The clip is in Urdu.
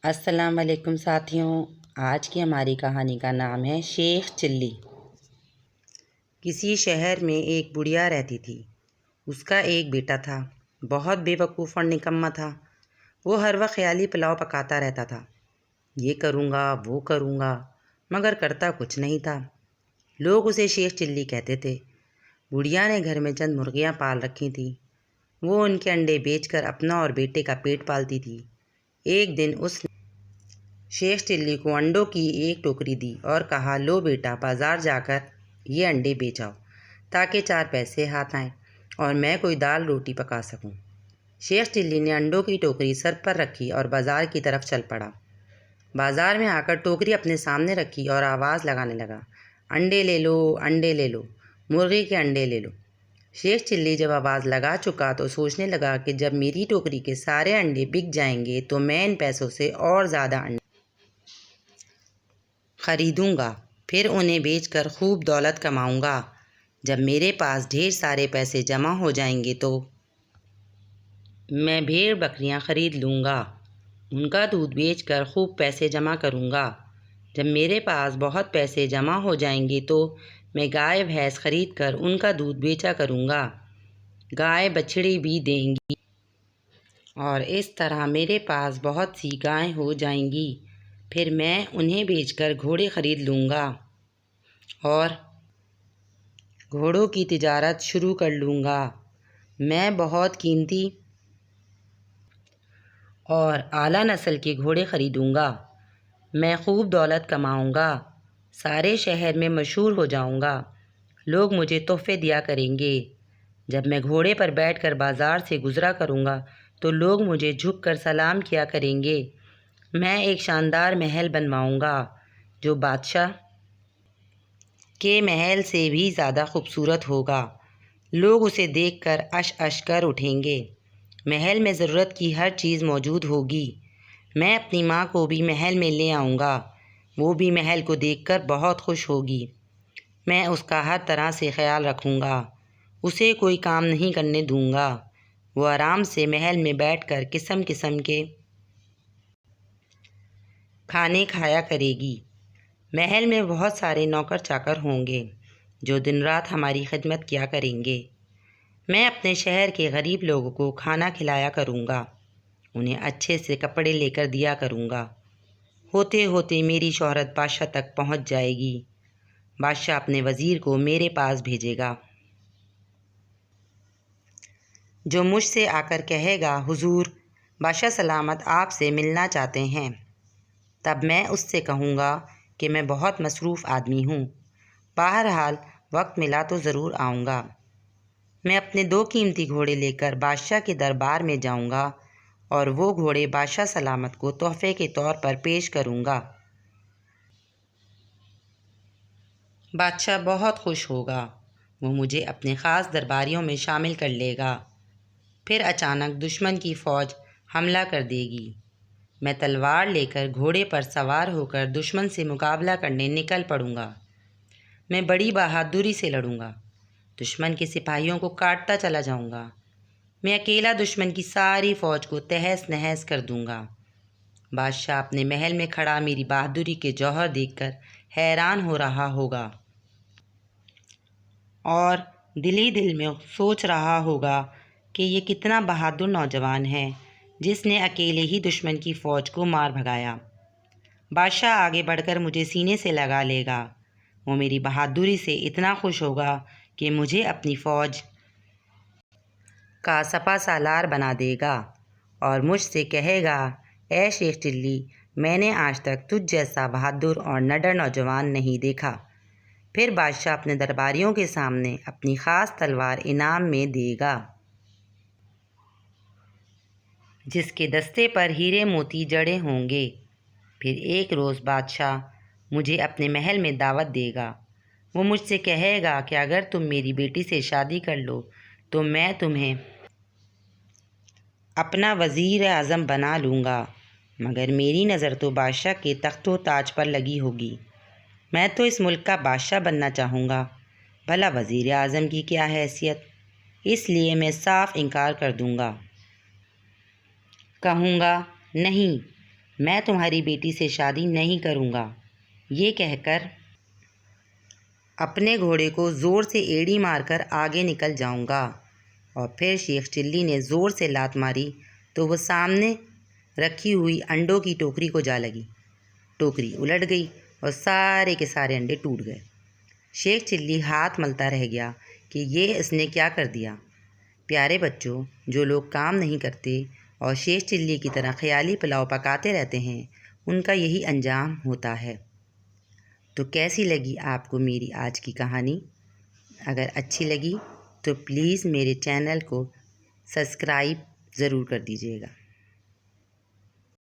السلام علیکم ساتھیوں، آج کی ہماری کہانی کا نام ہے شیخ چلی۔ کسی شہر میں ایک بڑھیا رہتی تھی۔ اس کا ایک بیٹا تھا، بہت بے وقوف اور نکما تھا۔ وہ ہر وقت خیالی پلاؤ پکاتا رہتا تھا، یہ کروں گا وہ کروں گا، مگر کرتا کچھ نہیں تھا۔ لوگ اسے شیخ چلی کہتے تھے۔ بڑھیا نے گھر میں چند مرغیاں پال رکھی تھیں، وہ ان کے انڈے بیچ کر اپنا اور بیٹے کا پیٹ پالتی تھی۔ ایک دن اس نے شیخ چلی کو انڈوں کی ایک ٹوکری دی اور کہا، لو بیٹا، بازار جا کر یہ انڈے بیچ آؤ تاکہ 4 پیسے ہاتھ آئیں اور میں کوئی دال روٹی پکا سکوں۔ شیخ چلی نے انڈوں کی ٹوکری سر پر رکھی اور بازار کی طرف چل پڑا۔ بازار میں آ کر ٹوکری اپنے سامنے رکھی اور آواز لگانے لگا، انڈے لے لو، انڈے لے لو، مرغی کے انڈے لے لو۔ شیخ چلی جب آواز لگا چکا تو سوچنے لگا کہ جب میری ٹوکری کے سارے انڈے بک جائیں گے تو میں ان پیسوں سے اور زیادہ انڈے خریدوں گا، پھر انہیں بیچ کر خوب دولت کماؤں گا۔ جب میرے پاس ڈھیر سارے پیسے جمع ہو جائیں گے تو میں بھیڑ بکریاں خرید لوں گا، ان کا دودھ بیچ کر خوب پیسے جمع کروں گا۔ جب میرے پاس بہت پیسے جمع ہو جائیں گے تو میں گائے بھینس خرید کر ان کا دودھ بیچا کروں گا، گائے بچڑی بھی دیں گی اور اس طرح میرے پاس بہت سی گائیں ہو جائیں گی۔ پھر میں انہیں بیچ کر گھوڑے خرید لوں گا اور گھوڑوں کی تجارت شروع کر لوں گا۔ میں بہت قیمتی اور اعلیٰ نسل کے گھوڑے خریدوں گا۔ میں خوب دولت کماؤں گا، سارے شہر میں مشہور ہو جاؤں گا، لوگ مجھے تحفے دیا کریں گے۔ جب میں گھوڑے پر بیٹھ کر بازار سے گزرا کروں گا تو لوگ مجھے جھک کر سلام کیا کریں گے۔ میں ایک شاندار محل بنواؤں گا جو بادشاہ کے محل سے بھی زیادہ خوبصورت ہوگا، لوگ اسے دیکھ کر عش عش کر اٹھیں گے۔ محل میں ضرورت کی ہر چیز موجود ہوگی۔ میں اپنی ماں کو بھی محل میں لے آؤں گا، وہ بھی محل کو دیکھ کر بہت خوش ہوگی۔ میں اس کا ہر طرح سے خیال رکھوں گا، اسے کوئی کام نہیں کرنے دوں گا، وہ آرام سے محل میں بیٹھ کر قسم قسم کے کھانے کھایا کرے گی۔ محل میں بہت سارے نوکر چاکر ہوں گے جو دن رات ہماری خدمت کیا کریں گے۔ میں اپنے شہر کے غریب لوگوں کو کھانا کھلایا کروں گا، انہیں اچھے سے کپڑے لے کر دیا کروں گا۔ ہوتے ہوتے میری شہرت بادشاہ تک پہنچ جائے گی۔ بادشاہ اپنے وزیر کو میرے پاس بھیجے گا جو مجھ سے آ کر کہے گا، حضور، بادشاہ سلامت آپ سے ملنا چاہتے ہیں۔ تب میں اس سے کہوں گا کہ میں بہت مصروف آدمی ہوں، بہرحال وقت ملا تو ضرور آؤں گا۔ میں اپنے 2 قیمتی گھوڑے لے کر بادشاہ کے دربار میں جاؤں گا اور وہ گھوڑے بادشاہ سلامت کو تحفے کے طور پر پیش کروں گا۔ بادشاہ بہت خوش ہوگا، وہ مجھے اپنے خاص درباریوں میں شامل کر لے گا۔ پھر اچانک دشمن کی فوج حملہ کر دے گی۔ میں تلوار لے کر گھوڑے پر سوار ہو کر دشمن سے مقابلہ کرنے نکل پڑوں گا۔ میں بڑی بہادری سے لڑوں گا، دشمن کے سپاہیوں کو کاٹتا چلا جاؤں گا۔ میں اکیلا دشمن کی ساری فوج کو تہس نہس کر دوں گا۔ بادشاہ اپنے محل میں کھڑا میری بہادری کے جوہر دیکھ کر حیران ہو رہا ہوگا اور دل ہی دل میں سوچ رہا ہوگا کہ یہ کتنا بہادر نوجوان ہے جس نے اکیلے ہی دشمن کی فوج کو مار بھگایا۔ بادشاہ آگے بڑھ کر مجھے سینے سے لگا لے گا، وہ میری بہادری سے اتنا خوش ہوگا کہ مجھے اپنی فوج کا سپہ سالار بنا دے گا اور مجھ سے کہے گا، اے شیخ چلی، میں نے آج تک تجھ جیسا بہادر اور نڈر نوجوان نہیں دیکھا۔ پھر بادشاہ اپنے درباریوں کے سامنے اپنی خاص تلوار انعام میں دے گا جس کے دستے پر ہیرے موتی جڑے ہوں گے۔ پھر ایک روز بادشاہ مجھے اپنے محل میں دعوت دے گا، وہ مجھ سے کہے گا کہ اگر تم میری بیٹی سے شادی کر لو تو میں تمہیں اپنا وزیر اعظم بنا لوں گا، مگر میری نظر تو بادشاہ کے تخت و تاج پر لگی ہوگی۔ میں تو اس ملک کا بادشاہ بننا چاہوں گا، بھلا وزیر اعظم کی کیا حیثیت؟ اس لیے میں صاف انکار کر دوں گا، کہوں گا نہیں، میں تمہاری بیٹی سے شادی نہیں کروں گا۔ یہ کہہ کر اپنے گھوڑے کو زور سے ایڑی مار کر آگے نکل جاؤں گا۔ اور پھر شیخ چلی نے زور سے لات ماری تو وہ سامنے رکھی ہوئی انڈوں کی ٹوکری کو جا لگی۔ ٹوکری الٹ گئی اور سارے کے سارے انڈے ٹوٹ گئے۔ شیخ چلی ہاتھ ملتا رہ گیا کہ یہ اس نے کیا کر دیا۔ پیارے بچوں، جو لوگ کام نہیں کرتے اور شیخ چلی کی طرح خیالی پلاؤ پکاتے رہتے ہیں، ان کا یہی انجام ہوتا ہے۔ تو کیسی لگی آپ کو میری آج کی کہانی؟ اگر اچھی لگی تو پلیز میرے چینل کو سبسکرائب ضرور کر دیجیے گا۔